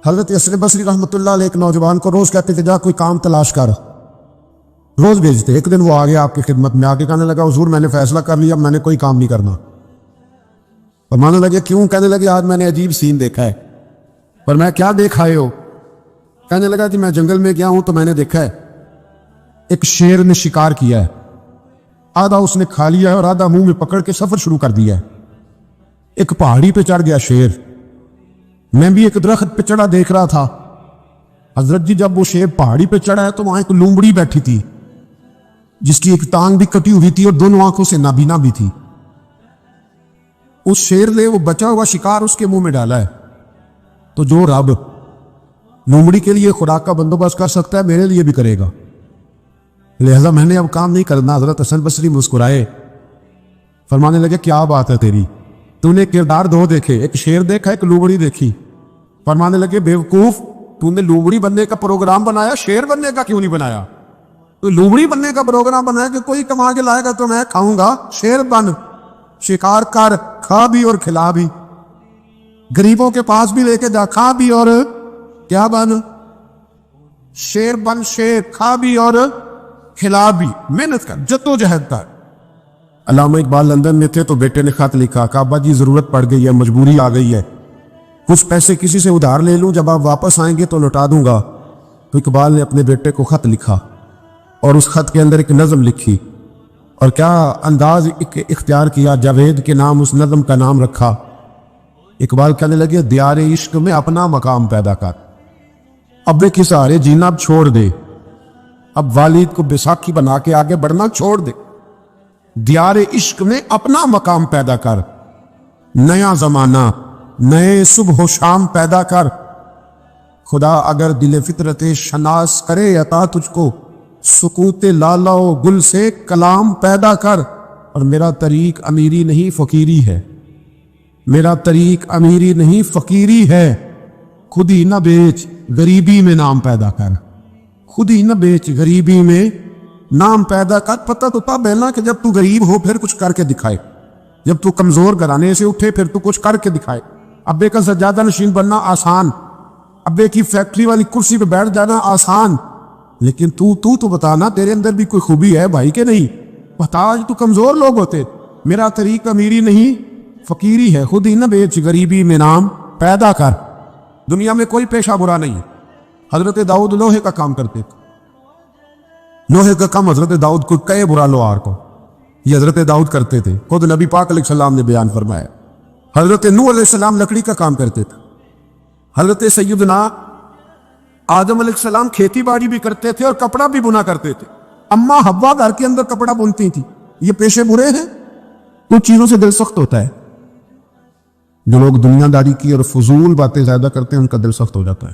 حضرت حسن بصری رحمۃ اللہ علیہ ایک نوجوان کو روز کہتے تھے جا کوئی کام تلاش کر، روز بھیجتے۔ ایک دن وہ آ گیا آپ کی خدمت میں، آ کے کہنے لگا حضور میں نے فیصلہ کر لیا، میں نے کوئی کام نہیں کرنا۔ فرمانے لگے کیوں؟ کہنے لگے آج میں نے عجیب سین دیکھا ہے۔ پر میں کیا دیکھ آئے ہو؟ کہنے لگا کہ میں جنگل میں گیا ہوں تو میں نے دیکھا ہے ایک شیر نے شکار کیا ہے، آدھا اس نے کھا لیا ہے اور آدھا منہ میں پکڑ کے سفر شروع کر دیا ہے۔ ایک پہاڑی پہ چڑھ گیا شیر، میں بھی ایک درخت پہ چڑھا دیکھ رہا تھا۔ حضرت جی جب وہ شیر پہاڑی پہ چڑھا ہے تو وہاں ایک لومڑی بیٹھی تھی جس کی ایک ٹانگ بھی کٹی ہوئی تھی اور دونوں آنکھوں سے نابینا بھی تھی۔ اس شیر نے وہ بچا ہوا شکار اس کے منہ میں ڈالا ہے۔ تو جو رب لومڑی کے لیے خوراک کا بندوبست کر سکتا ہے میرے لیے بھی کرے گا، لہذا میں نے اب کام نہیں کرنا۔ حضرت حسن بصری مسکرائے، فرمانے لگے کیا بات ہے تیری، تو نے کردار دو دیکھے، ایک شیر دیکھا ایک لومڑی دیکھی۔ فرمانے لگے بیوقوف، تو نے لومڑی بننے کا پروگرام بنایا، شیر بننے کا کیوں نہیں بنایا؟ تو لومڑی بننے کا پروگرام بنایا کہ کوئی کما کے لائے گا تو میں کھاؤں گا، شیر بن، شکار کر، کھا بھی اور کھلا بھی، غریبوں کے پاس بھی لے کے جا، کھا بھی اور کیا بن، شیر بن، شیر کھا بھی اور کھلا بھی، محنت کر، جدوجہد کر۔ علامہ اقبال لندن میں تھے تو بیٹے نے خط لکھا کہ ابا جی ضرورت پڑ گئی ہے، مجبوری آ گئی ہے، کچھ پیسے کسی سے ادھار لے لوں، جب آپ واپس آئیں گے تو لوٹا دوں گا۔ تو اقبال نے اپنے بیٹے کو خط لکھا اور اس خط کے اندر ایک نظم لکھی، اور کیا انداز اختیار کیا، جاوید کے نام اس نظم کا نام رکھا۔ اقبال کہنے لگے دیار عشق میں اپنا مقام پیدا کر، اب کے سہارے جینا اب چھوڑ دے، اب والد کو بیساکھی بنا کے آگے بڑھنا چھوڑ دے، دیار عشق میں اپنا مقام پیدا کر، نیا زمانہ نئے صبح و شام پیدا کر، خدا اگر دل فطرت شناس کرے عطا تجھ کو، سکوت لالا و گل سے کلام پیدا کر۔ اور میرا طریق امیری نہیں فقیری ہے، میرا طریق امیری نہیں فقیری ہے، خود ہی نہ بیچ غریبی میں نام پیدا کر، خود ہی نہ بیچ غریبی میں نام پیدا کر۔ پتہ تو تب ہے نا کہ جب تو غریب ہو پھر کچھ کر کے دکھائے، جب تو کمزور گھرانے سے اٹھے پھر تو کچھ کر کے دکھائے۔ ابے کا سجادہ نشین بننا آسان، ابے کی فیکٹری والی کرسی پہ بیٹھ جانا آسان، لیکن تو بتانا تیرے اندر بھی کوئی خوبی ہے بھائی کہ نہیں؟ بتا، آج تو کمزور لوگ ہوتے۔ میرا طریق امیری نہیں فقیری ہے، خود ہی نہ بیچ غریبی میں نام پیدا کر۔ دنیا میں کوئی پیشہ برا نہیں ہے۔ حضرت داؤد لوہے کا کام کرتے تھے، لوہے کا کام حضرت داؤد کو کہے برا لوہار کو، یہ حضرت داؤد کرتے تھے، خود نبی پاک علیہ السلام نے بیان فرمایا۔ حضرت نوح علیہ السلام لکڑی کا کام کرتے تھے، حضرت سیدنا آدم علیہ السلام کھیتی باڑی بھی کرتے تھے اور کپڑا بھی بنا کرتے تھے، اماں حوا گھر کے اندر کپڑا بنتی تھی۔ یہ پیشے برے ہیں؟ کچھ چیزوں سے دل سخت ہوتا ہے۔ جو لوگ دنیا داری کی اور فضول باتیں زیادہ کرتے ہیں ان کا دل سخت ہو جاتا ہے،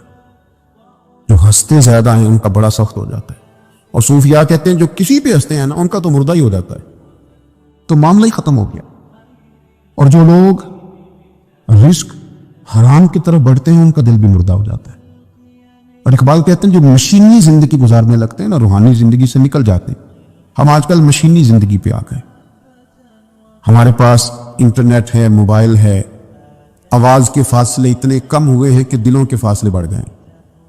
جو ہنستے زیادہ ہیں ان کا بڑا سخت ہو جاتا ہے، اور صوفیاء کہتے ہیں جو کسی پہ ہنستے ہیں نا ان کا تو مردہ ہی ہو جاتا ہے، تو معاملہ ہی ختم ہو گیا۔ اور جو لوگ رزق حرام کی طرف بڑھتے ہیں ان کا دل بھی مردہ ہو جاتا ہے۔ اور اقبال کہتے ہیں جو مشینی زندگی گزارنے لگتے ہیں نا روحانی زندگی سے نکل جاتے ہیں۔ ہم آج کل مشینی زندگی پہ آ گئے، ہمارے پاس انٹرنیٹ ہے، موبائل ہے، آواز کے فاصلے اتنے کم ہوئے ہیں کہ دلوں کے فاصلے بڑھ گئے۔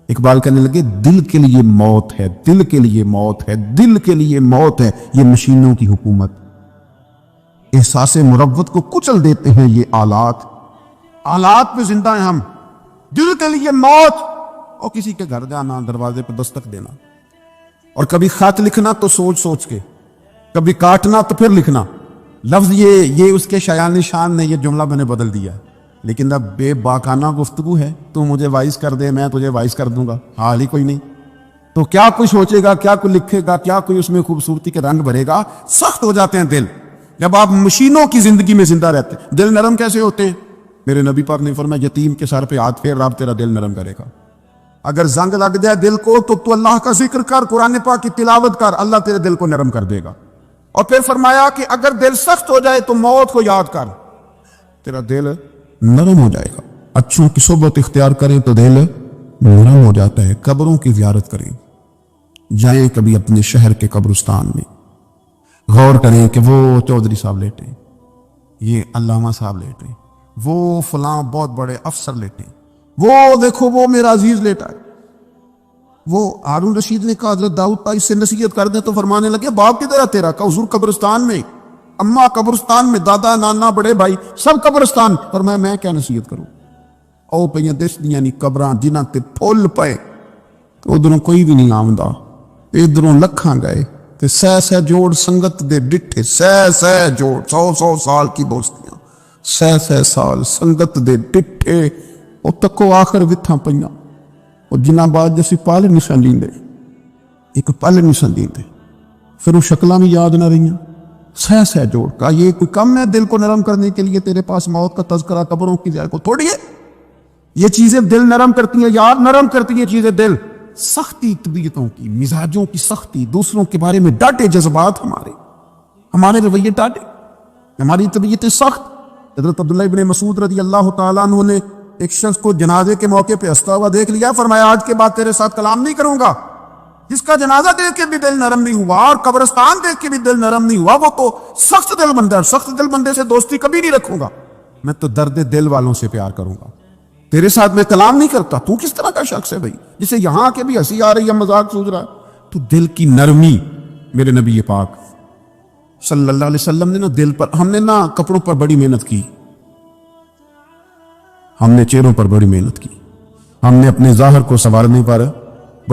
اقبال کہنے لگے دل کے لیے موت ہے، دل کے لیے موت ہے، دل کے لیے موت ہے یہ مشینوں کی حکومت۔ احساس مروت کو کچل دیتے ہیں یہ آلات، آلات پہ زندہ ہیں ہم۔ دل کے لیے موت، اور کسی کے گھر جانا، دروازے پہ دستک دینا، اور کبھی خط لکھنا تو سوچ سوچ کے، کبھی کاٹنا تو پھر لکھنا۔ لفظ یہ اس کے شایان شان نے یہ جملہ میں نے بدل دیا، لیکن اب بے باکانہ گفتگو ہے، تو مجھے وائس کر دے میں تجھے وائس کر دوں گا، حال ہی کوئی نہیں۔ تو کیا کوئی سوچے گا، کیا کوئی لکھے گا، کیا کوئی اس میں خوبصورتی کے رنگ بھرے گا؟ سخت ہو جاتے ہیں دل جب آپ مشینوں کی زندگی میں زندہ رہتے ہیں۔ دل نرم کیسے ہوتے ہیں؟ میرے نبی پاک نے فرمایا یتیم کے سر پہ ہاتھ پھیر رب تیرا دل نرم کرے گا۔ اگر زنگ لگ جائے دل کو تو اللہ کا ذکر کر، قرآن پاک کی تلاوت کر، اللہ تیرے دل کو نرم کر دے گا۔ اور پھر فرمایا کہ اگر دل سخت ہو جائے تو موت کو یاد کر، تیرا دل نرم ہو جائے گا۔ اچھوں کی صحبت اختیار کریں تو دل نرم ہو جاتا ہے۔ قبروں کی زیارت کریں، جائیں کبھی اپنے شہر کے قبرستان میں، غور کریں کہ وہ چودھری صاحب لیٹے، یہ علامہ صاحب لیٹے، وہ فلاں بہت بڑے افسر لیٹے، وہ دیکھو وہ میرا عزیز لیٹا ہے. وہ ہارون رشید نے کہا حضرت داؤد کا اس سے نصیحت کر دیں، تو فرمانے لگے باپ کدھر ہے تیرا؟ کہا حضور قبرستان میں، اماں قبرستان میں، دادا نانا بڑے بھائی سب قبرستان. فرمایا میں کیا نصیحت کروں؟ او پہ دس دیا نہیں قبراں جنہاں تے پھول پے، ادھروں کوئی بھی نہیں آمدا، ادھروں لکھاں گئے تے سہ جوڑ سنگت دے ڈٹھے، سہ جوڑ 100 سال کی دوستیاں، سہ سال سنگت دے ڈٹھے، او تکو آخر وتھاں پئیاں، اور جنہاں بعد جیسی پال نہیں سن لیندے، ایک پل نہیں سن لیندے، پھر وہ شکلاں بھی یاد نہ رہیاں. سہ جوڑ کا یہ کوئی کم ہے دل کو نرم کرنے کے لیے؟ تیرے پاس موت کا تذکرہ قبروں کی جائے کو تھوڑی ہے. یہ چیزیں دل نرم کرتی ہیں، یاد نرم کرتی ہیں چیزیں دل. سختی طبیعتوں کی، مزاجوں کی سختی، دوسروں کے بارے میں ڈاٹے جذبات، ہمارے رویے ڈاٹے، ہماری طبیعتیں سخت. حضرت عبداللہ ابن مسعود رضی اللہ تعالیٰ عنہ نے ایک شخص کو جنازے کے موقع پہ ہنستا ہوا دیکھ لیا، فرمایا آج کے بعد تیرے ساتھ کلام نہیں کروں گا. جس کا جنازہ دیکھ کے بھی دل نرم نہیں ہوا اور قبرستان دیکھ کے بھی دل نرم نہیں ہوا، وہ تو سخت دل بندہ ہے. سخت دل بندے سے دوستی کبھی نہیں رکھوں گا. میں تو درد دل والوں سے پیار کروں گا، تیرے ساتھ میں کلام نہیں کرتا. تو کس طرح کا شخص ہے بھائی جسے یہاں کے بھی ہنسی آ رہی ہے، مذاق سوچ رہا ہے؟ تو دل کی نرمی، میرے نبی پاک صلی اللہ علیہ وسلم نے نا دل پر، ہم نے نا کپڑوں پر بڑی محنت کی، ہم نے چہروں پر بڑی محنت کی، ہم نے اپنے ظاہر کو سنوارنے پر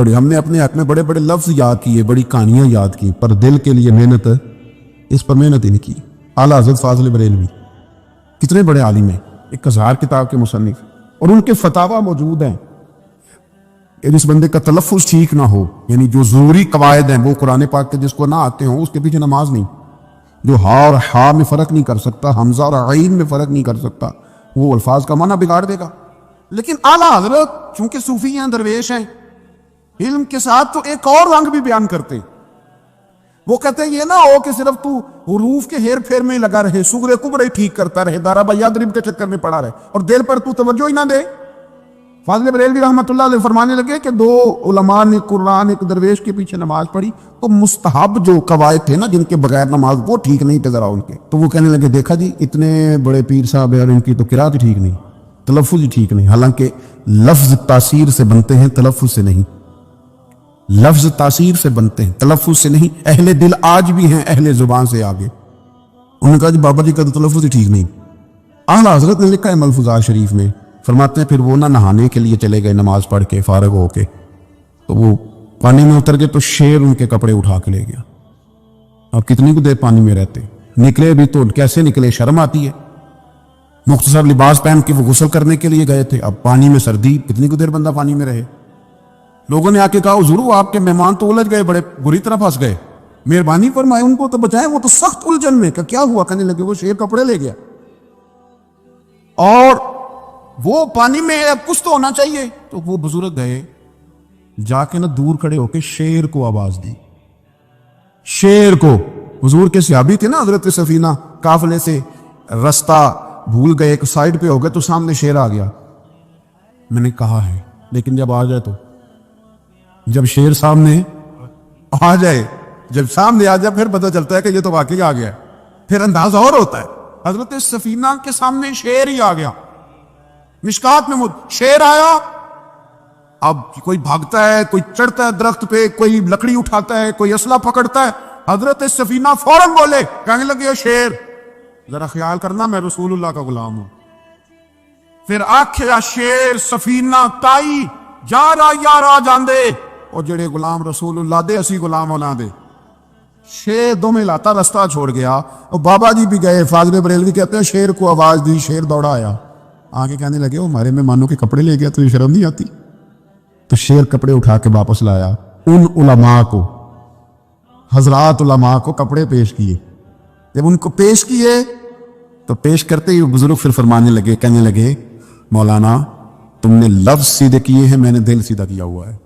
ہم نے اپنے حق میں بڑے بڑے لفظ یاد کیے، بڑی کہانیاں یاد کی، پر دل کے لیے محنت، اس پر محنت ہی نہیں کی. اعلیٰ حضرت فاضل بریلوی کتنے بڑے عالم ہیں، 1000 کتاب کے مصنف، اور ان کے فتاویٰ موجود ہیں کہ جس بندے کا تلفظ ٹھیک نہ ہو، یعنی جو ضروری قواعد ہیں وہ قرآن پاک کے جس کو نہ آتے ہوں اس کے پیچھے نماز نہیں. جو ہا اور ہا میں فرق نہیں کر سکتا، حمزہ اور عین میں فرق نہیں کر سکتا، وہ الفاظ کا معنی بگاڑ دے گا. لیکن اعلیٰ حضرت چونکہ صوفی ہیں، درویش ہیں، علم کے ساتھ تو ایک اور رنگ بھی بیان کرتے. وہ کہتے ہیں یہ نہ ہو کہ صرف تو حروف کے ہیر پھیر میں لگا رہے، صغرے کبرے ٹھیک کرتا رہے، دارا یضرب کے چکر میں پڑا رہے، اور دل پر تو توجہ ہی نہ دے. فاضل بریلوی رحمۃ اللہ علیہ فرمانے لگے کہ 2 علماء نے قرآن ایک درویش کے پیچھے نماز پڑھی، تو مستحب جو قواعد تھے نا جن کے بغیر نماز، وہ ٹھیک نہیں تھے ذرا ان کے. تو وہ کہنے لگے دیکھا جی اتنے بڑے پیر صاحب ہیں اور ان کی تو قرات ہی ٹھیک نہیں، تلفظ ہی ٹھیک نہیں. حالانکہ لفظ تاثیر سے بنتے ہیں، تلفظ سے نہیں. لفظ تاثیر سے بنتے ہیں، تلفظ سے نہیں. اہل دل آج بھی ہیں اہل زبان سے آگے. انہوں نے کہا جی بابا جی کا تو تلفظ ہی ٹھیک نہیں. اعلیٰ حضرت نے لکھا ہے ملفوظات شریف میں، فرماتے ہیں پھر وہ نہ نہانے کے لیے چلے گئے نماز پڑھ کے فارغ ہو کے، تو وہ پانی میں اتر گئے تو شیر ان کے کپڑے اٹھا کے لے گیا. اب کتنی کو دیر پانی میں رہتے، نکلے بھی تو کیسے نکلے، شرم آتی ہے. مختصر لباس پہن کے وہ غسل کرنے کے لیے گئے تھے، اب پانی میں سردی، کتنی کو دیر بندہ پانی میں رہے. لوگوں نے آ کے کہا حضور آپ کے مہمان تو الجھ گئے، بڑے بری طرح پھنس گئے، مہربانی فرمائے ان کو تو بچائیں، وہ تو سخت الجھن میں. کہ کیا ہوا؟ کہنے لگے وہ شیر کپڑے لے گیا، اور وہ پانی میں اب کچھ تو ہونا چاہیے. تو وہ بزرگ گئے، جا کے نا دور کھڑے ہو کے شیر کو آواز دی. شیر کو، حضور کے صحابی تھے نا حضرت سفینہ، قافلے سے رستہ بھول گئے، ایک سائڈ پہ ہو گئے تو سامنے شیر آ گیا. میں نے کہا ہے لیکن جب آ جائے تو، جب شیر سامنے آ جائے، جب سامنے آ جائے پھر پتہ چلتا ہے کہ یہ تو واقعی آ گیا، پھر انداز اور ہوتا ہے. حضرت سفینہ کے سامنے شیر ہی آ گیا، مشکات میں شیر آیا. اب کوئی بھاگتا ہے، کوئی چڑھتا ہے درخت پہ، کوئی لکڑی اٹھاتا ہے، کوئی اسلحہ پکڑتا ہے. حضرت سفینہ فوراً بولے، کہنے لگے شیر ذرا خیال کرنا میں رسول اللہ کا غلام ہوں. پھر آکھیا شیر سفینہ تائی جا را یارا جاندے، اور جڑے غلام رسول اللہ دے اسی غلام ہونا دے. شیر دو میں لاتا رستہ چھوڑ گیا. اور بابا جی بھی گئے، فاضل بریلوی کہتے ہیں شیر کو آواز دی، شیر دوڑا آیا، آگے کہنے لگے وہ ہمارے مہمانوں کے کپڑے لے گیا، تو یہ شرم نہیں آتی؟ تو شیر کپڑے اٹھا کے واپس لایا. ان علماء کو، حضرات علماء کو کپڑے پیش کیے. جب ان کو پیش کیے تو پیش کرتے ہی بزرگ پھر فرمانے لگے، کہنے لگے مولانا تم نے لفظ سیدھے کیے ہیں، میں نے دل سیدھا کیا ہوا ہے.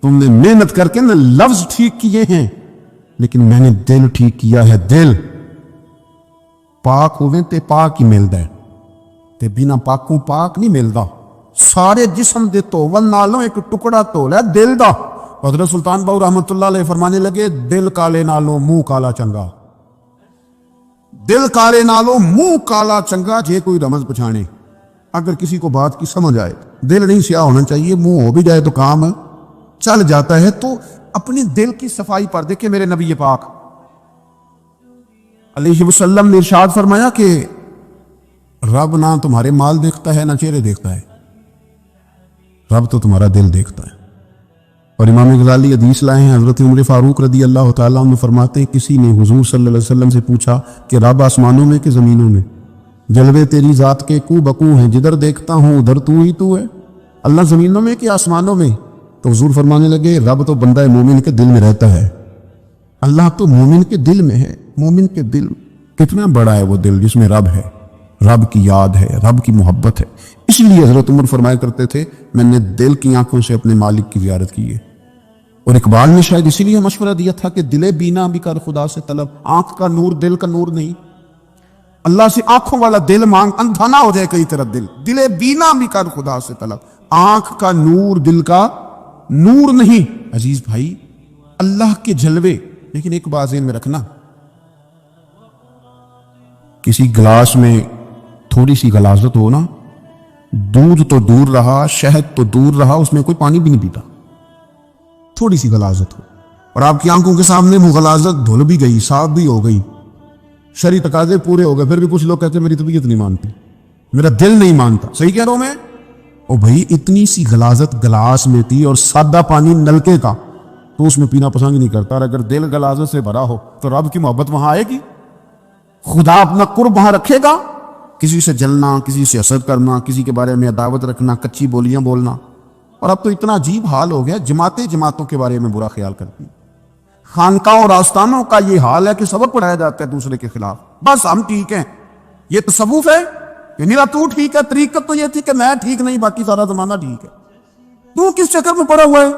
تم نے محنت کر کے نا لفظ ٹھیک کیے ہیں، لیکن میں نے دل ٹھیک کیا ہے. دل پاک ہوئے تے پاک ہی ملتا ہے، تے بنا پاکوں پاک نہیں ملتا. سارے جسم دے توول نالوں ایک ٹکڑا تول ہے دل دا. حضرت سلطان باؤ رحمۃ اللہ علیہ فرمانے لگے دل کالے نالوں منہ کالا چنگا. دل کالے نالوں منہ کالا چنگا، جے کوئی رمز پچھانے. اگر کسی کو بات کی سمجھ آئے، دل نہیں سیاہ ہونا چاہیے، منہ ہو بھی جائے تو کام چل جاتا ہے۔ تو اپنے دل کی صفائی پر دیکھیں میرے نبی پاک علیہ وسلم نے ارشاد فرمایا کہ رب نہ تمہارے مال دیکھتا ہے نہ چہرے دیکھتا ہے، رب تو تمہارا دل دیکھتا ہے۔ اور امام غزالی حدیث لائے ہیں، حضرت عمر فاروق رضی اللہ تعالیٰ عنہ فرماتے ہیں کسی نے حضور صلی اللہ علیہ وسلم سے پوچھا کہ رب آسمانوں میں کہ زمینوں میں؟ جلوے تیری ذات کے کو بکو ہیں، جدھر دیکھتا ہوں ادھر تو ہی تو ہے، اللہ زمینوں میں کہ آسمانوں میں؟ تو حضور فرمانے لگے رب تو بندہ مومن کے دل میں رہتا ہے، اللہ تو مومن کے دل میں ہے۔ مومن کے دل کتنا بڑا ہے وہ دل جس میں رب ہے، رب کی یاد ہے، رب کی محبت ہے۔ اس لیے حضرت عمر فرمایا کرتے تھے میں نے دل کی آنکھوں سے اپنے مالک کی زیارت کی ہے۔ اور اقبال نے شاید اسی لیے مشورہ دیا تھا کہ دل بینا بھی کر خدا سے طلب، آنکھ کا نور دل کا نور نہیں، اللہ سے آنکھوں والا دل مانگ، اندھا نہ ہو جائے کئی طرح دل، دل بینا بھی کر خدا سے طلب، آنکھ کا نور دل کا نور نہیں۔ عزیز بھائی اللہ کے جلوے، لیکن ایک بات ذہن میں رکھنا، کسی گلاس میں تھوڑی سی غلاظت ہو نا، دودھ تو دور رہا، شہد تو دور رہا، اس میں کوئی پانی بھی نہیں پیتا، تھوڑی سی غلاظت ہو، اور آپ کی آنکھوں کے سامنے وہ غلاظت دھل بھی گئی، صاف بھی ہو گئی، شرعی تقاضے پورے ہو گئے، پھر بھی کچھ لوگ کہتے ہیں میری طبیعت نہیں مانتی، میرا دل نہیں مانتا۔ صحیح کہہ رہا ہوں میں؟ او بھائی اتنی سی غلاظت گلاس میں تھی اور سادہ پانی نلکے کا، تو اس میں پینا پسند نہیں کرتا، اور اگر دل غلاظت سے بھرا ہو تو رب کی محبت وہاں آئے گی، خدا اپنا قرب وہاں رکھے گا۔ کسی سے جلنا، کسی سے حسد کرنا، کسی کے بارے میں عداوت رکھنا، کچی بولیاں بولنا، اور اب تو اتنا عجیب حال ہو گیا، جماعتوں کے بارے میں برا خیال کرتی ہیں، خانقاہوں اور آستانوں کا یہ حال ہے کہ سبق پڑھایا جاتا ہے دوسرے کے خلاف، بس ہم ٹھیک ہیں، یہ تصوف ہے کہ میرا تو ٹھیک ہے، طریقت تو یہ تھی کہ میں ٹھیک نہیں باقی سارا زمانہ ٹھیک ہے، تو کس چکر میں پڑا ہوا ہے؟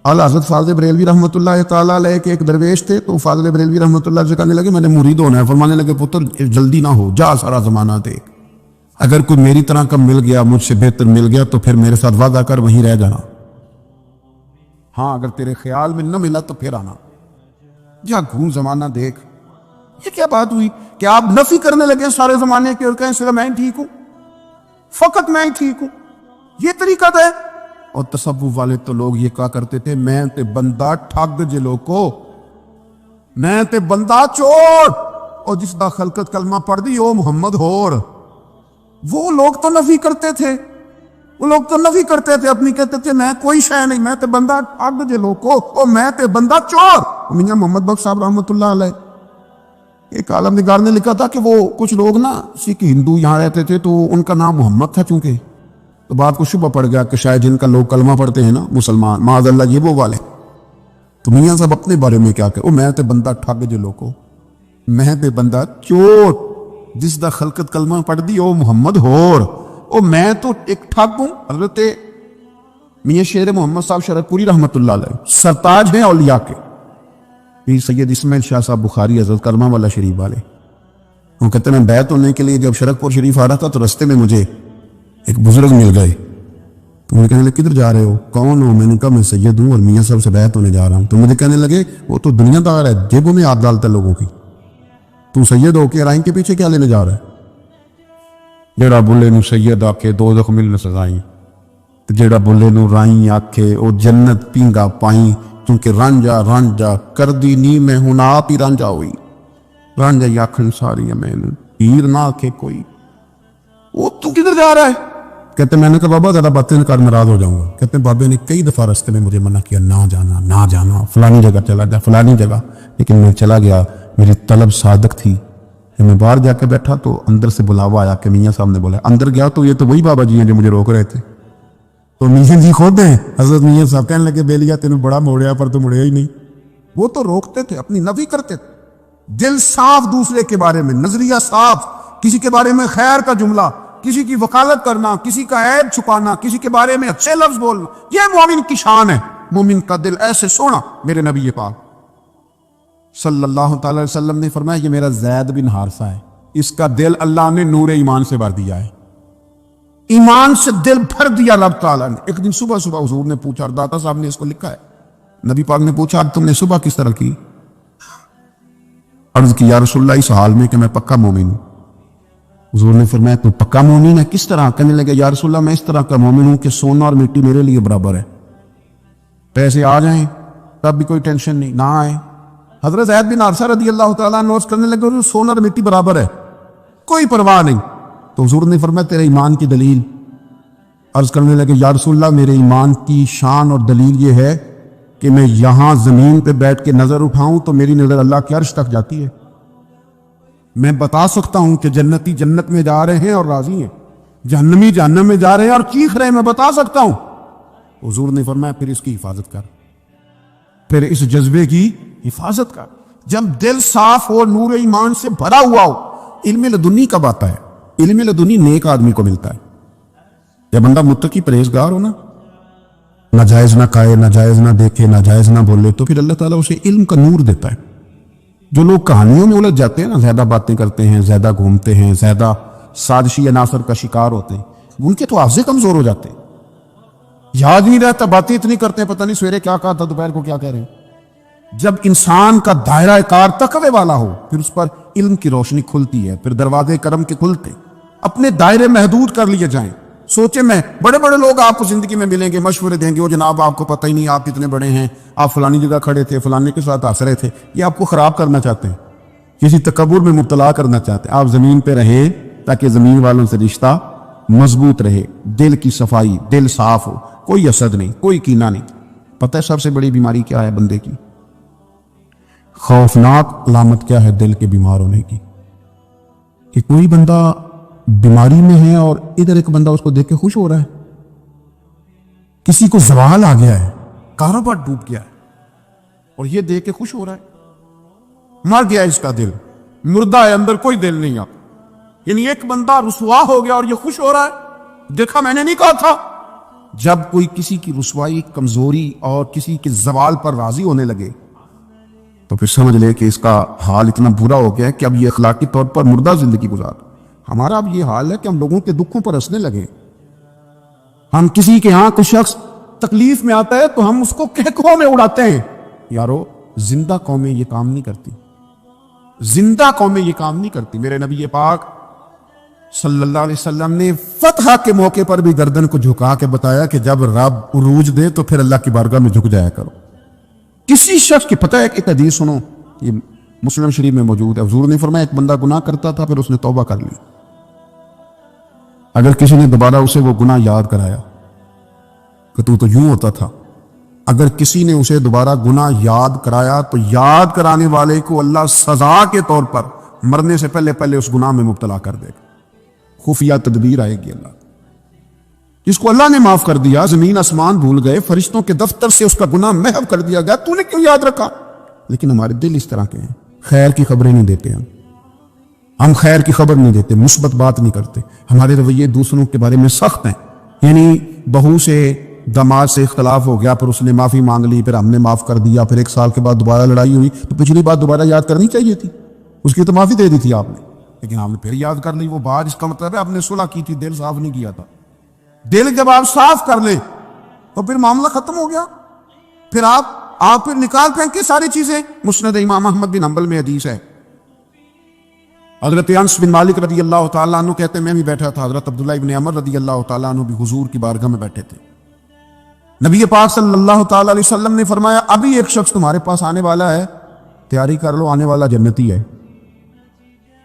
اعلیٰ حضرت فاضل بریلوی رحمۃ اللہ تعالیٰ علیہ کے ایک درویش تھے، تو فاضل بریلوی رحمۃ اللہ سے کہنے لگے میں نے مرید ہونا ہے، فرمانے لگے پتر جلدی نہ ہو، جا سارا زمانہ دیکھ، اگر کوئی میری طرح کا مل گیا، مجھ سے بہتر مل گیا تو پھر میرے ساتھ وعدہ کر وہیں رہ جانا، ہاں اگر تیرے خیال میں نہ ملا تو پھر آنا، جا گھوم زمانہ دیکھ۔ یہ کیا بات ہوئی کہ آپ نفی کرنے لگے سارے زمانے کے اور کہیں صرف میں ٹھیک ہوں، فقط میں ٹھیک ہوں، یہ طریقہ ہے؟ اور تصوف والے تو لوگ یہ کہا کرتے تھے میں تے بندہ ٹھگ جلو کو، میں تے بندہ چور، اور جس دا خلقت کلمہ پڑھ دی او محمد ہور۔ وہ لوگ تو نفی کرتے تھے، اپنی کہتے تھے میں کوئی شے نہیں، میں تے بندہ ٹھگ جلو کو، او میں تے بندہ چور۔ میاں محمد بخش صاحب رحمۃ اللہ علیہ ایک عالم نگار نے لکھا تھا کہ وہ کچھ لوگ نا سکھ ہندو یہاں رہتے تھے تو ان کا نام محمد تھا، چونکہ تو بات کو شبہ پڑ گیا کہ شاید جن کا لوگ کلمہ پڑھتے ہیں نا مسلمان، معاذ اللہ یہ وہ والے، تو میاں صاحب اپنے بارے میں کیا کہ او میں تے بندہ ٹھگ جلو کو، میں تے بندہ چور، جس دا خلقت کلمہ پڑھ دی او محمد ہور، او میں تو ایک ٹھگ ہوں۔ حضرت میاں شیر محمد صاحب شرک پوری رحمۃ اللہ علیہ سرتاج ہیں اولیاء کے، سید اسماعیل شاہ صاحب بخاری حضرت کرما والا شریف والے، وہ کہتے ہیں میں بیعت ہونے کے لیے جب شرک پور شریف آ رہا تھا تو رستے میں مجھے ایک بزرگ مل گئے، تو مجھے کہنے لگے کدھر جا رہے ہو؟ کون ہو؟ میں نے کہا میں سید ہوں اور میاں صاحب سے بیعت ہونے جا رہا ہوں، تو مجھے کہنے لگے وہ تو دنیا دار ہے، جیبوں میں ہاتھ ڈالتا ہے لوگوں کی، تو سید ہو کے رائن کے پیچھے کیا لینے جا رہا ہے؟ جیڑا بلے نو سید آکھے دو زخ ملن سزائیں، جیڑا بلے نو رائیں آکھے او جنت پینگا پائیں، کیونکہ رانجا کر دی نی میں ہوں آپ ہی رانجا ہوئی، رانجا ہی آکھن ساری میں پیر نہ آکھے کوئی، وہ تو کدھر جا رہا ہے؟ کہتے میں نے کہا بابا زیادہ باتیں کر ناراض ہو جاؤں گا، کہتے بابے نے کئی دفعہ رستے میں مجھے منع کیا نہ جانا فلانی جگہ چلا جا فلانی جگہ، لیکن میں چلا گیا، میری طلب صادق تھی، میں باہر جا کے بیٹھا تو اندر سے بلاوا آیا کہ میاں صاحب نے بولا، اندر گیا تو یہ تو وہی بابا جی ہیں جو مجھے روک رہے تھے، تو میاں جی خود ہیں حضرت میاں صاحب، کہنے لگے بیلیا تینوں بڑا موڑیا پر تو مڑیا ہی نہیں، وہ تو روکتے تھے، اپنی نفی کرتے تھے، دل صاف دوسرے کے بارے میں، نظریہ صاف، کسی کے بارے میں خیر کا جملہ، کسی کی وکالت کرنا، کسی کا عیب چھپانا، کسی کے بارے میں اچھے لفظ بولنا، یہ مومن کی شان ہے۔ مومن کا دل ایسے سونا، میرے نبی پاک صلی اللہ تعالی علیہ وسلم نے فرمایا یہ میرا زید بن حارثہ ہے، اس کا دل اللہ نے نور ایمان سے بھر دیا ہے، ایمان سے دل بھر دیا رب تعالیٰ نے۔ ایک دن صبح حضور نے پوچھا، اور داتا صاحب نے اس کو لکھا ہے، نبی پاک نے پوچھا تم نے صبح کس طرح کی؟ عرض کی یا رسول اللہ اس حال میں کہ میں پکا مومن ہوں، حضور نے فرمایا تو پکا مومن ہے؟ کس طرح؟ کہنے لگے یا رسول اللہ میں اس طرح کا مومن ہوں کہ سونا اور مٹی میرے لیے برابر ہے، پیسے آ جائیں تب بھی کوئی ٹینشن نہیں، نہ آئے۔ حضرت زید بن حارثہ رضی اللہ تعالیٰ عنہ عرض کرنے لگے حضور سونا اور مٹی برابر ہے، کوئی پرواہ نہیں۔ تو حضور نے فرمایا تیرے ایمان کی دلیل؟ عرض کرنے لگے یا رسول اللہ میرے ایمان کی شان اور دلیل یہ ہے کہ میں یہاں زمین پہ بیٹھ کے نظر اٹھاؤں تو میری نظر اللہ کے عرش تک جاتی ہے، میں بتا سکتا ہوں کہ جنتی جنت میں جا رہے ہیں اور راضی ہیں، جہنمی جہنم میں جا رہے ہیں اور چیخ رہے ہیں، میں بتا سکتا ہوں۔ حضور نے فرمایا پھر اس کی حفاظت کر، پھر اس جذبے کی حفاظت کر۔ جب دل صاف ہو، نور ایمان سے بھرا ہوا ہو، علم لدنی کب آتا ہے؟ علم لدنی نیک آدمی کو ملتا ہے، جب بندہ متقی پرہیزگار ہو نا، ناجائز نہ کھائے، ناجائز نہ دیکھے، ناجائز نہ بولے، تو پھر اللہ تعالیٰ اسے علم کا نور دیتا ہے۔ جو لوگ کہانیوں میں الجھ جاتے ہیں نا، زیادہ باتیں کرتے ہیں، زیادہ گھومتے ہیں، زیادہ سازشی عناصر کا شکار ہوتے ہیں، ان کے تو حافظے کمزور ہو جاتے ہیں، یاد نہیں رہتا، باتیں اتنی کرتے ہیں پتہ نہیں سویرے کیا کہا تھا، دوپہر کو کیا کہہ رہے ہیں۔ جب انسان کا دائرہ کار تقوی والا ہو پھر اس پر علم کی روشنی کھلتی ہے، پھر دروازے کرم کے کھلتے، اپنے دائرے محدود کر لیے جائیں۔ سوچیں میں بڑے بڑے لوگ آپ کو زندگی میں ملیں گے، مشورے دیں گے، وہ جناب آپ کو پتہ ہی نہیں آپ کتنے بڑے ہیں، آپ فلانی جگہ کھڑے تھے، فلانے کے ساتھ ہنس رہے تھے، یہ آپ کو خراب کرنا چاہتے ہیں، کسی تکبر میں مبتلا کرنا چاہتے ہیں۔ آپ زمین پہ رہیں تاکہ زمین والوں سے رشتہ مضبوط رہے، دل کی صفائی، دل صاف ہو، کوئی حسد نہیں، کوئی کینہ نہیں۔ پتہ ہے سب سے بڑی بیماری کیا ہے بندے کی؟ خوفناک علامت کیا ہے دل کے بیمار ہونے کی؟ کہ کوئی بندہ بیماری میں ہے اور ادھر ایک بندہ اس کو دیکھ کے خوش ہو رہا ہے، کسی کو زوال آ گیا ہے، کاروبار ڈوب گیا ہے اور یہ دیکھ کے خوش ہو رہا ہے، مر گیا اس کا دل، مردہ ہے، اندر کوئی دل نہیں آتا۔ یعنی ایک بندہ رسوا ہو گیا اور یہ خوش ہو رہا ہے، دیکھا میں نے نہیں کہا تھا۔ جب کوئی کسی کی رسوائی، کمزوری اور کسی کے زوال پر راضی ہونے لگے تو پھر سمجھ لے کہ اس کا حال اتنا برا ہو گیا ہے کہ اب یہ اخلاقی طور پر مردہ زندگی گزار۔ ہمارا اب یہ حال ہے کہ ہم لوگوں کے دکھوں پر ہنسنے لگے، ہم کسی کے ہاں کوئی شخص تکلیف میں آتا ہے تو ہم اس کو کہکہوں میں اڑاتے ہیں۔ یارو زندہ قومیں یہ کام نہیں کرتی، زندہ قومیں یہ کام نہیں کرتی۔ میرے نبی پاک صلی اللہ علیہ وسلم نے فتح کے موقع پر بھی گردن کو جھکا کے بتایا کہ جب رب عروج دے تو پھر اللہ کی بارگاہ میں جھک جایا کرو۔ کسی شخص کی پتہ ہے کہ ایک حدیث سنو، یہ مسلم شریف میں موجود ہے، حضور نے فرمایا ایک بندہ گناہ کرتا تھا پھر اس نے توبہ کر لی، اگر کسی نے دوبارہ اسے وہ گناہ یاد کرایا کہ تو یوں ہوتا تھا، اگر کسی نے اسے دوبارہ گناہ یاد کرایا تو یاد کرانے والے کو اللہ سزا کے طور پر مرنے سے پہلے پہلے اس گناہ میں مبتلا کر دے گا، خفیہ تدبیر آئے گی اللہ۔ جس کو اللہ نے معاف کر دیا، زمین آسمان بھول گئے، فرشتوں کے دفتر سے اس کا گناہ محو کر دیا گیا، تو نے کیوں یاد رکھا؟ لیکن ہمارے دل اس طرح کے ہیں، خیر کی خبریں نہیں دیتے، ہم خیر کی خبر نہیں دیتے، مثبت بات نہیں کرتے، ہمارے رویے دوسروں کے بارے میں سخت ہیں۔ یعنی بہو سے داماد سے اختلاف ہو گیا، پھر اس نے معافی مانگ لی، پھر ہم نے معاف کر دیا، پھر ایک سال کے بعد دوبارہ لڑائی ہوئی تو پچھلی بات دوبارہ یاد کرنی چاہیے تھی، اس کی تو معافی دے دی تھی آپ نے، لیکن آپ نے پھر یاد کر لی وہ بات۔ اس کا مطلب ہے آپ نے صلح کی تھی، دل صاف نہیں کیا تھا۔ دل جب آپ صاف کر لیں تو پھر معاملہ ختم ہو گیا، پھر آپ پھر نکال پھینکے ساری چیزیں۔ مسند امام احمد بن حنبل میں حدیث ہے، حضرت انس بن مالک رضی اللہ تعالیٰ عنہ کہتے ہیں میں بھی بیٹھا تھا، حضرت عبداللہ ابن عمر رضی اللہ تعالیٰ عنہ بھی حضور کی بارگاہ میں بیٹھے تھے۔ نبی پاک صلی اللہ تعالیٰ علیہ وسلم نے فرمایا ابھی ایک شخص تمہارے پاس آنے والا ہے، تیاری کر لو، آنے والا جنتی ہے۔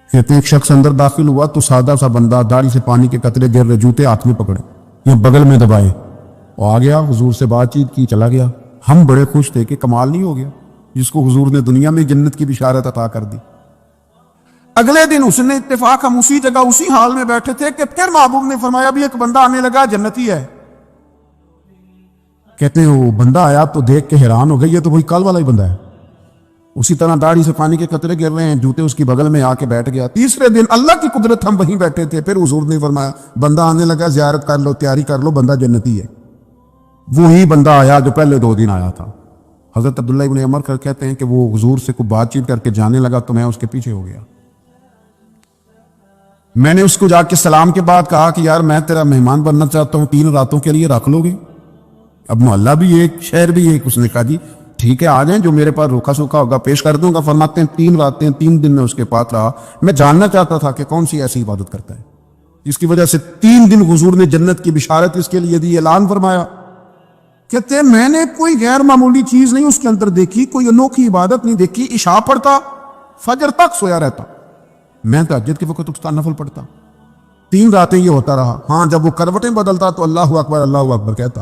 کہتے ہیں ایک شخص اندر داخل ہوا تو سادہ سا بندہ، داڑھی سے پانی کے قطرے گر رہے، جوتے ہاتھ میں پکڑے یا بغل میں دبائے، وہ آ گیا، حضور سے بات چیت کی، چلا گیا۔ ہم بڑے خوش تھے کہ کمال نہیں ہو گیا، جس کو حضور نے دنیا میں جنت کی بشارت عطا کر دی۔ اگلے دن اس نے اتفاق ہم اسی جگہ اسی حال میں بیٹھے تھے کہ پھر محبوب نے فرمایا ابھی ایک بندہ آنے لگا، جنتی ہے۔ کہتے ہیں وہ بندہ آیا تو دیکھ کے حیران ہو گئی، یہ تو وہی کل والا ہی بندہ ہے، اسی طرح داڑھی سے پانی کے قطرے گر رہے ہیں، جوتے اس کی بغل میں آ کے بیٹھ گیا۔ تیسرے دن اللہ کی قدرت ہم وہیں بیٹھے تھے، پھر حضور نے فرمایا بندہ آنے لگا، زیارت کر لو، تیاری کر لو، بندہ جنتی ہے۔ وہی بندہ آیا جو پہلے 2 دن آیا تھا۔ حضرت عبداللہ ابن عمر کہتے ہیں کہ وہ حضور سے کوئی بات چیت کر کے جانے لگا تو میں اس کے پیچھے ہو گیا۔ میں نے اس کو جا کے سلام کے بعد کہا کہ یار میں تیرا مہمان بننا چاہتا ہوں، 3 راتوں کے لیے رکھ لو گے؟ اب محلہ بھی ایک، شہر بھی ایک۔ اس نے کہا جی ٹھیک ہے آ جائیں, جو میرے پاس روکا سوکھا ہوگا پیش کر دوں گا. فرماتے ہیں 3 راتیں 3 دن میں اس کے پاس رہا. میں جاننا چاہتا تھا کہ کون سی ایسی عبادت کرتا ہے جس کی وجہ سے 3 دن حضور نے جنت کی بشارت اس کے لیے دی, اعلان فرمایا. کہتے ہیں میں نے کوئی غیر معمولی چیز نہیں اس کے اندر دیکھی, کوئی انوکھی عبادت نہیں دیکھی. عشاء پڑھتا, فجر تک سویا رہتا. میں تہجد کے وقت اٹھتا, نفل پڑھتا. 3 راتیں یہ ہوتا رہا. ہاں جب وہ کروٹیں بدلتا تو اللہ اکبر کہتا.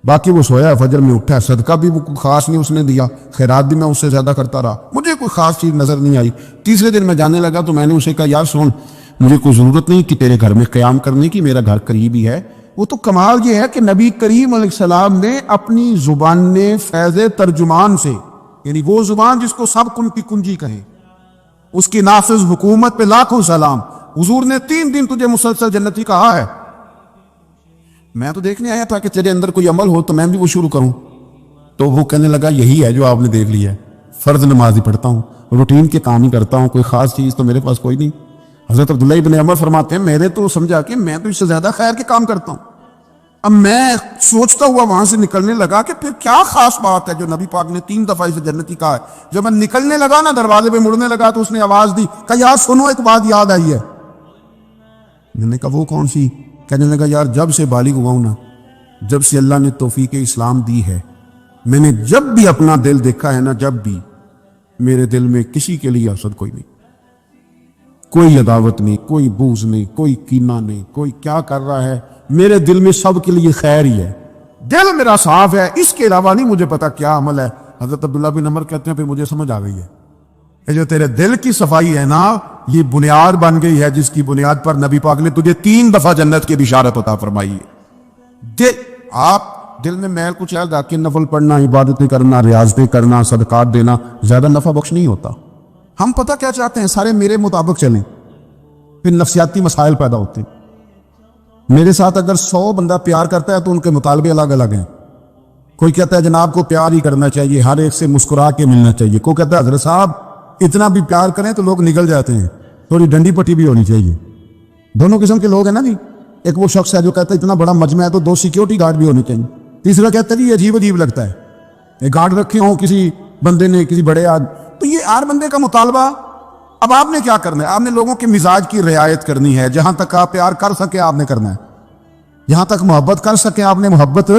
باقی وہ سویا, فجر میں اٹھا, صدقہ بھی وہ خاص نہیں اس نے دیا, خیرات بھی میں اس سے زیادہ کرتا رہا, مجھے کوئی خاص چیز نظر نہیں آئی. تیسرے دن میں جانے لگا تو میں نے اسے کہا یار سن, مجھے کوئی ضرورت نہیں کہ تیرے گھر میں قیام کرنے کی, میرا گھر قریب ہی ہے. وہ تو کمال یہ ہے کہ نبی کریم علیہ السلام نے اپنی زبان فیض ترجمان سے, یعنی وہ زبان جس کو سب کن کی کنجی کہیں, اس کی نافذ حکومت پہ لاکھوں سلام. حضور نے 3 دن تجھے مسلسل جنتی کہا ہے. میں تو دیکھنے آیا تھا کہ تیرے اندر کوئی عمل ہو تو میں بھی وہ شروع کروں. تو وہ کہنے لگا یہی ہے جو آپ نے دیکھ لیا ہے, فرض نماز ہی پڑھتا ہوں, روٹین کے کام ہی کرتا ہوں, کوئی خاص چیز تو میرے پاس کوئی نہیں. حضرت عبداللہ ابن عمر فرماتے ہیں میرے تو سمجھا کہ میں تو اس سے زیادہ خیر کے کام کرتا ہوں. اب میں سوچتا ہوا وہاں سے نکلنے لگا کہ پھر کیا خاص بات ہے جو نبی پاک نے 3 دفعہ اسے جنتی کہا ہے. جب میں نکلنے لگا نا, دروازے پہ مڑنے لگا تو اس نے آواز دی کہ یار سنو, ایک بات یاد آئی ہے. میں نے کہا وہ کون سی؟ کہنے لگا یار جب سے بالغ ہوا ہوں نا, جب سے اللہ نے توفیق اسلام دی ہے, میں نے جب بھی اپنا دل دیکھا ہے نا, جب بھی میرے دل میں کسی کے لیے حسد کوئی نہیں, کوئی عداوت نہیں, کوئی بغض نہیں, کوئی کینہ نہیں, کوئی کیا کر رہا ہے, میرے دل میں سب کے لیے خیر ہی ہے. دل میرا صاف ہے, اس کے علاوہ نہیں مجھے پتا کیا عمل ہے. حضرت عبداللہ بن عمر کہتے ہیں پھر مجھے سمجھ آ گئی ہے کہ جو تیرے دل کی صفائی ہے نا, یہ بنیاد بن گئی ہے جس کی بنیاد پر نبی پاک نے تجھے 3 دفعہ جنت کی بشارت عطا فرمائی ہے. آپ دل میں میل کچھ ہے کہ نفل پڑھنا, عبادتیں کرنا, ریاضتیں کرنا, صدقات دینا زیادہ نفع بخش نہیں ہوتا. ہم پتہ کیا چاہتے ہیں, سارے میرے مطابق چلیں, پھر نفسیاتی مسائل پیدا ہوتے ہیں. میرے ساتھ اگر 100 بندہ پیار کرتا ہے تو ان کے مطالبے الگ الگ ہیں. کوئی کہتا ہے جناب کو پیار ہی کرنا چاہیے, ہر ایک سے مسکرا کے ملنا چاہیے. کوئی کہتا ہے حضرت صاحب اتنا بھی پیار کریں تو لوگ نکل جاتے ہیں, تھوڑی ڈنڈی پٹی بھی ہونی چاہیے. دونوں قسم کے لوگ ہیں نا جی. ایک وہ شخص ہے جو کہتا ہے اتنا بڑا مجمع ہے تو 2 سیکیورٹی گارڈ بھی ہونے چاہیے. تیسرا کہتا ہے کہ یہ عجیب عجیب لگتا ہے, ایک گارڈ رکھے ہوں کسی بندے نے, کسی بڑے آدمی. تو یہ ہر بندے کا مطالبہ. اب آپ نے کیا کرنا ہے, آپ نے لوگوں کے مزاج کی رعایت کرنی ہے. جہاں تک آپ پیار کر سکے آپ نے کرنا ہے, جہاں تک محبت کر سکے آپ نے محبت.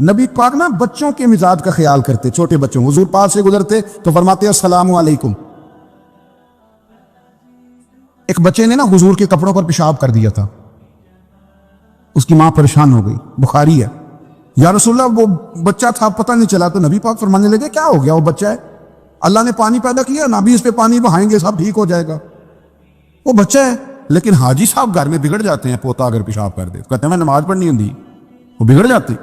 نبی پاک نا بچوں کے مزاج کا خیال کرتے, چھوٹے بچوں. حضور پاس سے گزرتے تو فرماتے السلام علیکم. ایک بچے نے نا حضور کے کپڑوں پر پیشاب کر دیا تھا, اس کی ماں پریشان ہو گئی, بخاری ہے. یا رسول اللہ وہ بچہ تھا پتہ نہیں چلا. تو نبی پاک فرمانے لگے کیا ہو گیا, وہ بچہ ہے, اللہ نے پانی پیدا کیا نا, بھی اس پہ پانی بہائیں گے سب ٹھیک ہو جائے گا. وہ بچہ ہے. لیکن حاجی صاحب گھر میں بگڑ جاتے ہیں, پوتا اگر پیشاب کر دے کہتے ہیں میں نماز پڑھنی ہوں, وہ بگڑ جاتے.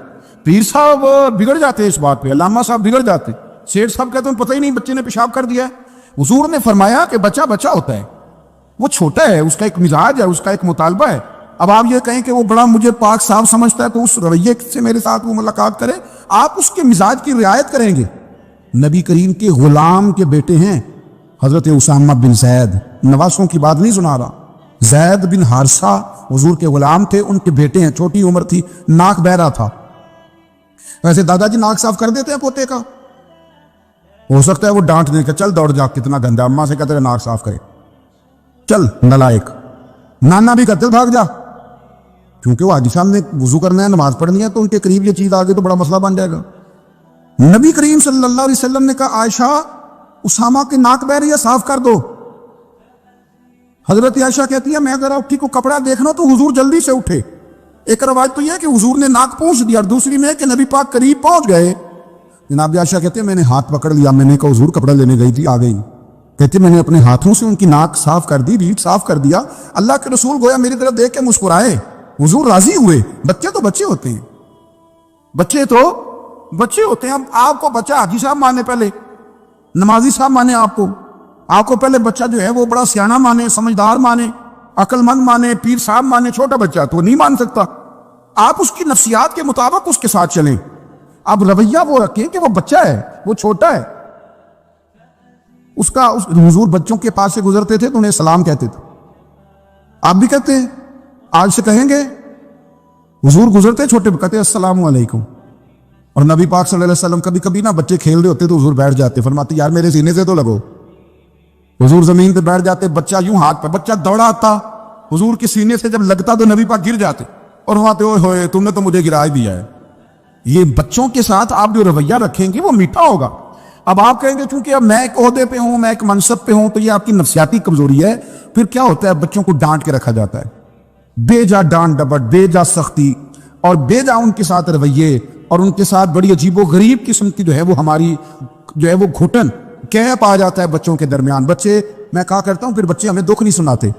پیر صاحب بگڑ جاتے ہیں اس بات پہ, علامہ صاحب بگڑ جاتے. سیٹھ صاحب کہتے ہیں پتہ ہی نہیں بچے نے پیشاب کر دیا ہے. حضور نے فرمایا کہ بچہ بچہ ہوتا ہے, وہ چھوٹا ہے, اس کا ایک مزاج ہے, اس کا ایک مطالبہ ہے. اب آپ یہ کہیں کہ وہ بڑا مجھے پاک صاف سمجھتا ہے تو اس رویے سے میرے ساتھ وہ ملاقات کرے, آپ اس کے مزاج کی رعایت کریں گے. نبی کریم کے غلام کے بیٹے ہیں حضرت اسامہ بن زید, نواسوں کی بات نہیں سنا رہا. زید بن حارثہ حضور کے غلام تھے, ان کے بیٹے ہیں. چھوٹی عمر تھی, ناک بہ رہا تھا. ویسے دادا جی ناک صاف کر دیتے ہیں پوتے کا, ہو سکتا ہے وہ ڈانٹ دیں کہ چل دوڑ جا, کتنا گندا. اماں سے کہتے ہیں ناک صاف کرے, چل نلائق. نانا بھی کہتے بھاگ جا, کیونکہ وہ حاجی صاحب نے وضو کرنا ہے, نماز پڑھنی ہے, تو ان کے قریب یہ چیز آگے تو بڑا مسئلہ بن جائے گا. نبی کریم صلی اللہ علیہ وسلم نے کہا عائشہ اسامہ کی ناک بہ رہی ہے, صاف کر دو. حضرت عائشہ کہتی ہے میں ذرا اٹھی کو کپڑا دیکھنا تو حضور جلدی سے اٹھے. ایک روایت تو یہ ہے کہ حضور نے ناک پہنچ دیا, اور دوسری میں کہ نبی پاک قریب پہنچ گئے. جناب عائشہ کہتے ہیں میں نے ہاتھ پکڑ لیا, میں نے کہا حضور کپڑا لینے گئی تھی, آ گئی. کہتے میں نے اپنے ہاتھوں سے ان کی ناک صاف کر دی, ریٹ صاف کر دیا. اللہ کے رسول گویا میری طرف دیکھ کے مسکرائے, حضور راضی ہوئے. بچے تو بچے ہوتے ہیں, بچے تو بچے ہوتے ہیں. اب آپ کو بچہ حاجی صاحب مانے, پہلے نمازی صاحب مانے, آپ کو پہلے بچہ جو ہے وہ بڑا سیانہ مانے, سمجھدار مانے, عقل مند مانے, پیر صاحب مانے. چھوٹا بچہ تو نہیں مان سکتا. آپ اس کی نفسیات کے مطابق اس کے ساتھ چلیں. اب رویہ وہ رکھیں کہ وہ بچہ ہے, وہ چھوٹا ہے. حضور بچوں کے پاس سے گزرتے تھے تو انہیں سلام کہتے تھے. آپ بھی کہتے ہیں, آج سے کہیں گے. حضور گزرتے چھوٹے کہتے السلام علیکم. اور نبی پاک صلی اللہ علیہ وسلم کبھی کبھی نا بچے کھیل رہے ہوتے تو حضور بیٹھ جاتے, فرماتے یار میرے سینے سے تو لگو. حضور زمین پہ بیٹھ جاتے, بچہ یوں ہاتھ پہ, بچہ دوڑا آتا, حضور کے سینے سے جب لگتا تو نبی پاک گر جاتے اور فرماتے اوئے ہوئے تم نے تو مجھے گرا دیا ہے. یہ بچوں کے ساتھ آپ جو رویہ رکھیں گے وہ میٹھا ہوگا. اب آپ کہیں گے چونکہ اب میں ایک عہدے پہ ہوں, میں ایک منصب پہ ہوں, تو یہ آپ کی نفسیاتی کمزوری ہے. پھر کیا ہوتا ہے, بچوں کو ڈانٹ کے رکھا جاتا ہے, بے جا ڈانٹ ڈپٹ, بے جا سختی اور بے جا ان کے ساتھ رویے, اور ان کے ساتھ بڑی عجیب و غریب قسم کی جو ہے وہ ہماری جو ہے وہ گھٹن کیپ آ جاتا ہے بچوں کے درمیان. بچے, میں کہا کرتا ہوں, پھر بچے ہمیں دکھ نہیں سناتے.